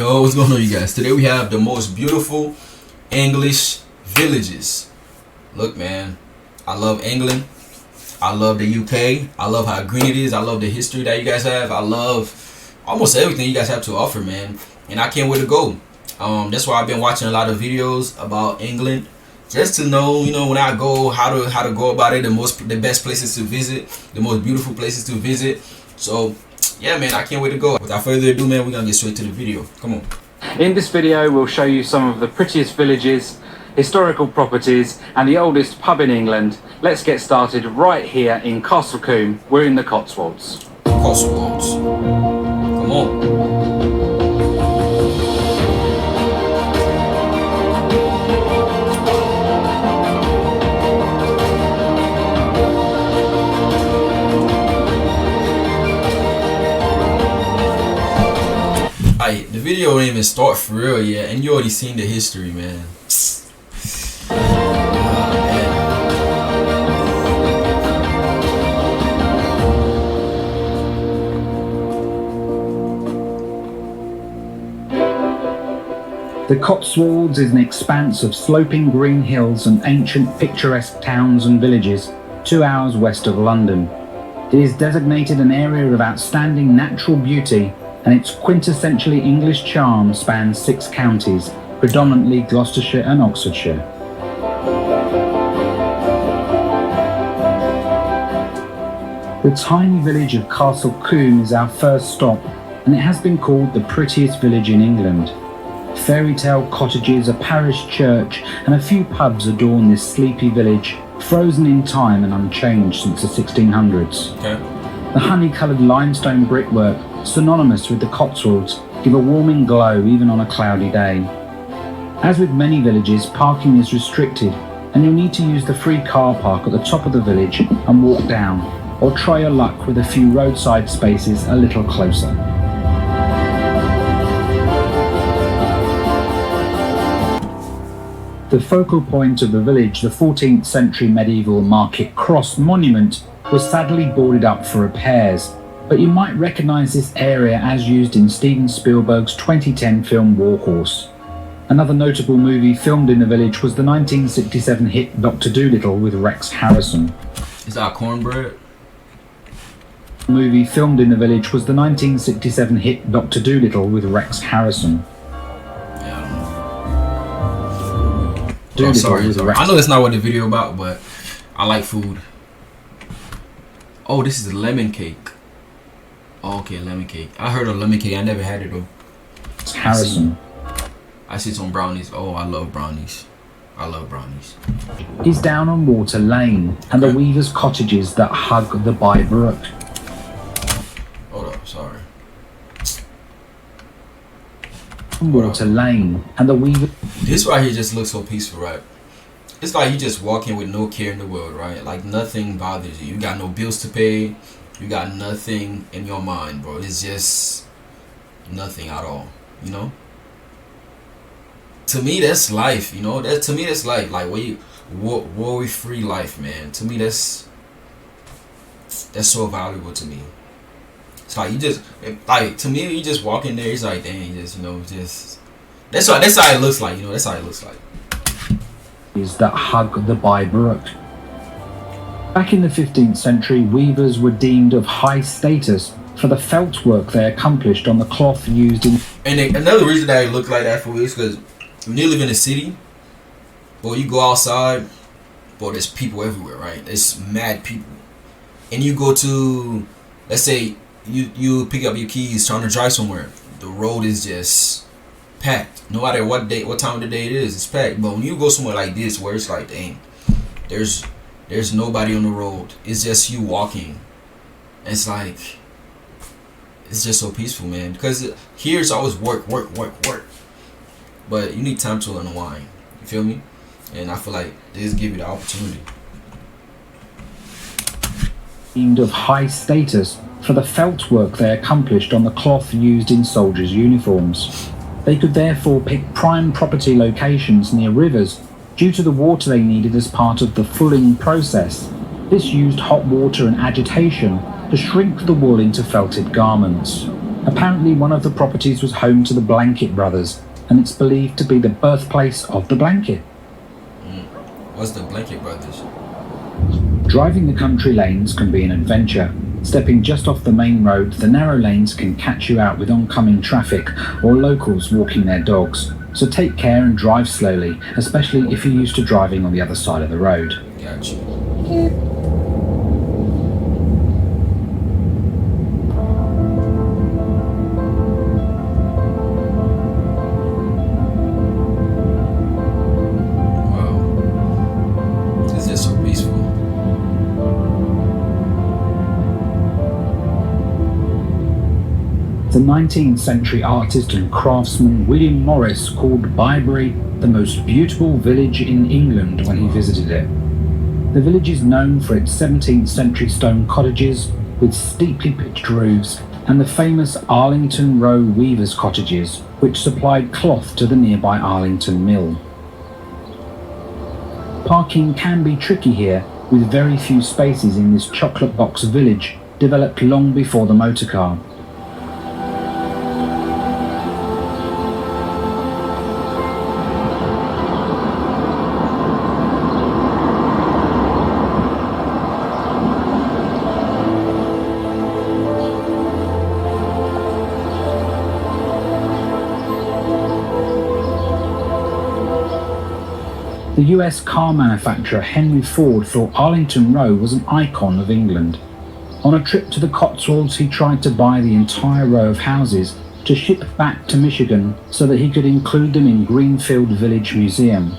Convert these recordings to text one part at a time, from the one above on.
Yo, what's going on, you guys? Today we have the most beautiful English villages. Look, man, I love England. I love the UK. I love how green it is. I love the history that you guys have. I love almost everything you guys have to offer, man. And I can't wait to go. That's why I've been watching a lot of videos about England, just to know, when I go, how to go about it, the best places to visit, the most beautiful places to visit. So yeah, man, I can't wait to go. Without further ado, man, we're gonna get straight to the video. Come on. In this video, we'll show you some of the prettiest villages, historical properties, and the oldest pub in England. Let's get started right here in Combe. We're in the Cotswolds. Cotswolds. Come on. The video didn't even start for real yet, and you already seen the history, man. The Cotswolds is an expanse of sloping green hills and ancient picturesque towns and villages 2 hours west of London. It is designated an area of outstanding natural beauty, and its quintessentially English charm spans 6 counties, predominantly Gloucestershire and Oxfordshire. The tiny village of Combe is our first stop, and it has been called the prettiest village in England. Fairy tale cottages, a parish church, and a few pubs adorn this sleepy village, frozen in time and unchanged since the 1600s. Okay. The honey-coloured limestone brickwork, synonymous with the Cotswolds, give a warming glow even on a cloudy day. As with many villages, parking is restricted, and you'll need to use the free car park at the top of the village and walk down, or try your luck with a few roadside spaces a little closer. The focal point of the village, the 14th century medieval Market Cross monument, was sadly boarded up for repairs, but you might recognise this area as used in Steven Spielberg's 2010 film Warhorse. Another notable movie filmed in the village was the 1967 hit Dr. Dolittle with Rex Harrison. Is that cornbread? The movie filmed in the village was the 1967 hit Dr. Dolittle with Rex Harrison. Yeah, I don't know. Sorry. I know that's not what the video about, but I like food. Oh, this is a lemon cake. Oh, okay, lemon cake. I heard of lemon cake. I never had it though. Harrison. I see some brownies. Oh, I love brownies. I love brownies. Is down on Water Lane and the weavers' cottages that hug the Bibury. Hold up, sorry. Water Lane and the weavers. This right here just looks so peaceful, right? It's like you just walk in with no care in the world, right? Like nothing bothers you. You got no bills to pay. You got nothing in your mind, bro. It's just nothing at all, To me, that's life, To me, that's life. Like worry-free life, man. To me, that's so valuable to me. It's like to me, you just walk in there. It's like, dang, that's how it looks like, That's how it looks like. That hug the Bibury. Back in the 15th century, weavers were deemed of high status for the felt work they accomplished on the cloth used in... And another reason that it looked like that for me is because when you live in a city, boy, you go outside, boy, there's people everywhere, right? There's mad people. And you go to, let's say, you pick up your keys trying to drive somewhere. The road is just packed. No matter what time of the day it is, it's packed. But when you go somewhere like this, where it's like, dang, there's nobody on the road. It's just you walking. It's like, it's just so peaceful, man. Because here it's always work. But you need time to unwind. You feel me? And I feel like this give you the opportunity. Deemed of high status for the felt work they accomplished on the cloth used in soldiers' uniforms. They could therefore pick prime property locations near rivers due to the water they needed as part of the fulling process. This used hot water and agitation to shrink the wool into felted garments. Apparently one of the properties was home to the Blanket brothers, and it's believed to be the birthplace of the blanket. What's the Blanket brothers? Driving the country lanes can be an adventure. Stepping just off the main road, the narrow lanes can catch you out with oncoming traffic or locals walking their dogs. So take care and drive slowly, especially if you're used to driving on the other side of the road. Gotcha. Wow. This is so peaceful. The 19th century artist and craftsman William Morris called Bibury the most beautiful village in England when he visited it. The village is known for its 17th century stone cottages with steeply pitched roofs and the famous Arlington Row weavers' cottages, which supplied cloth to the nearby Arlington Mill. Parking can be tricky here, with very few spaces in this chocolate box village developed long before the motorcar. The US car manufacturer Henry Ford thought Arlington Row was an icon of England. On a trip to the Cotswolds, he tried to buy the entire row of houses to ship back to Michigan so that he could include them in Greenfield Village Museum.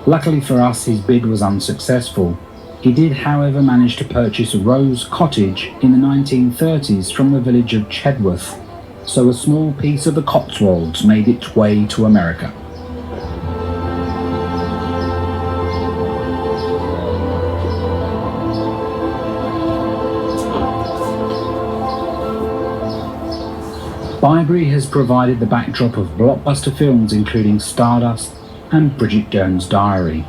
Luckily for us, his bid was unsuccessful. He did, however, manage to purchase Rose Cottage in the 1930s from the village of Chedworth, so a small piece of the Cotswolds made its way to America. Bibury has provided the backdrop of blockbuster films including Stardust and Bridget Jones' Diary.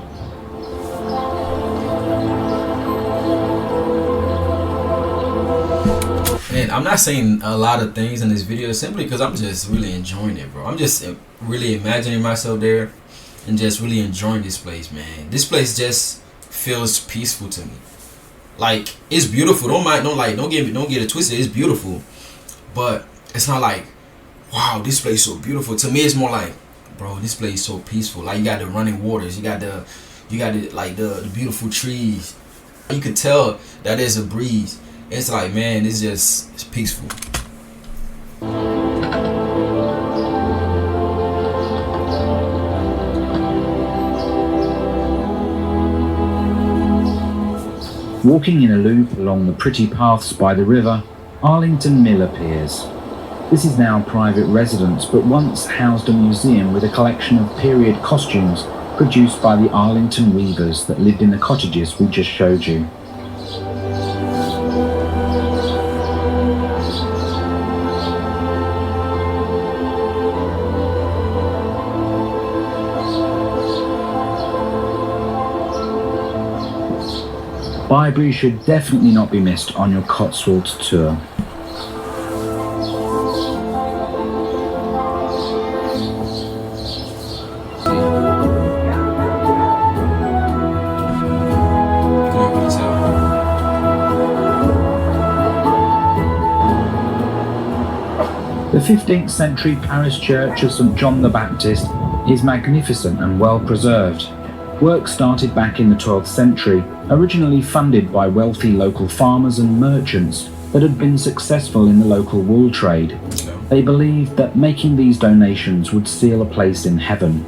And I'm not saying a lot of things in this video simply because I'm just really enjoying it, bro. I'm just really imagining myself there and just really enjoying this place, man. This place just feels peaceful to me. Like, it's beautiful. Don't get it twisted. It's beautiful, but it's not like, wow, this place is so beautiful. To me, it's more like, bro, this place is so peaceful. Like, you got the running waters, you got the beautiful trees. You could tell that there's a breeze. It's like, man, it's peaceful. Walking in a loop along the pretty paths by the river, Arlington Mill appears. This is now private residence, but once housed a museum with a collection of period costumes produced by the Arlington weavers that lived in the cottages we just showed you. Bibury should definitely not be missed on your Cotswolds tour. The 15th century parish church of St John the Baptist is magnificent and well preserved. Work started back in the 12th century, originally funded by wealthy local farmers and merchants that had been successful in the local wool trade. They believed that making these donations would seal a place in heaven.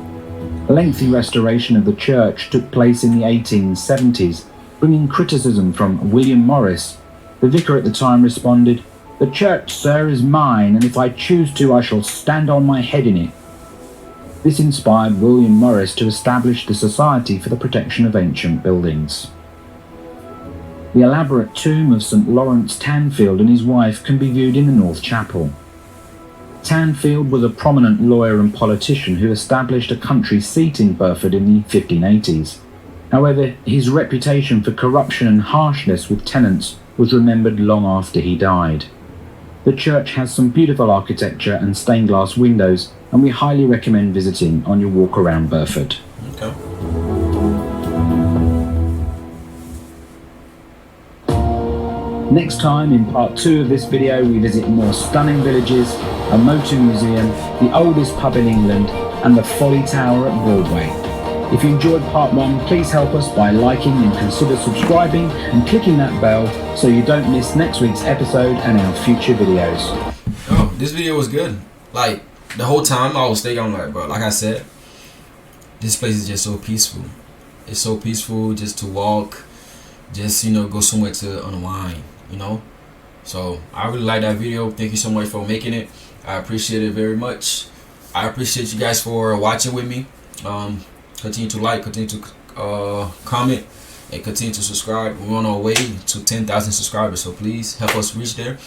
A lengthy restoration of the church took place in the 1870s, bringing criticism from William Morris. The vicar at the time responded, "The church, sir, is mine, and if I choose to, I shall stand on my head in it." This inspired William Morris to establish the Society for the Protection of Ancient Buildings. The elaborate tomb of St Lawrence Tanfield and his wife can be viewed in the North Chapel. Tanfield was a prominent lawyer and politician who established a country seat in Burford in the 1580s. However, his reputation for corruption and harshness with tenants was remembered long after he died. The church has some beautiful architecture and stained glass windows, and we highly recommend visiting on your walk around Burford. Okay. Next time, in part 2 of this video, we visit more stunning villages, a motor museum, the oldest pub in England, and the Folly Tower at Broadway. If you enjoyed part 1, please help us by liking and consider subscribing and clicking that bell so you don't miss next week's episode and our future videos. Oh, this video was good. Like, the whole time I was thinking, I'm like, bro, like I said, this place is just so peaceful. It's so peaceful just to walk, just, you know, go somewhere to unwind, you know. So I really like that video. Thank you so much for making it. I appreciate it very much. I appreciate you guys for watching with me. Continue to like, continue to comment, and continue to subscribe. We're on our way to 10,000 subscribers, so please help us reach there.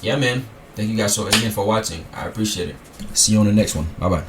Yeah, man, thank you guys so again for watching. I appreciate it. See you on the next one. Bye bye.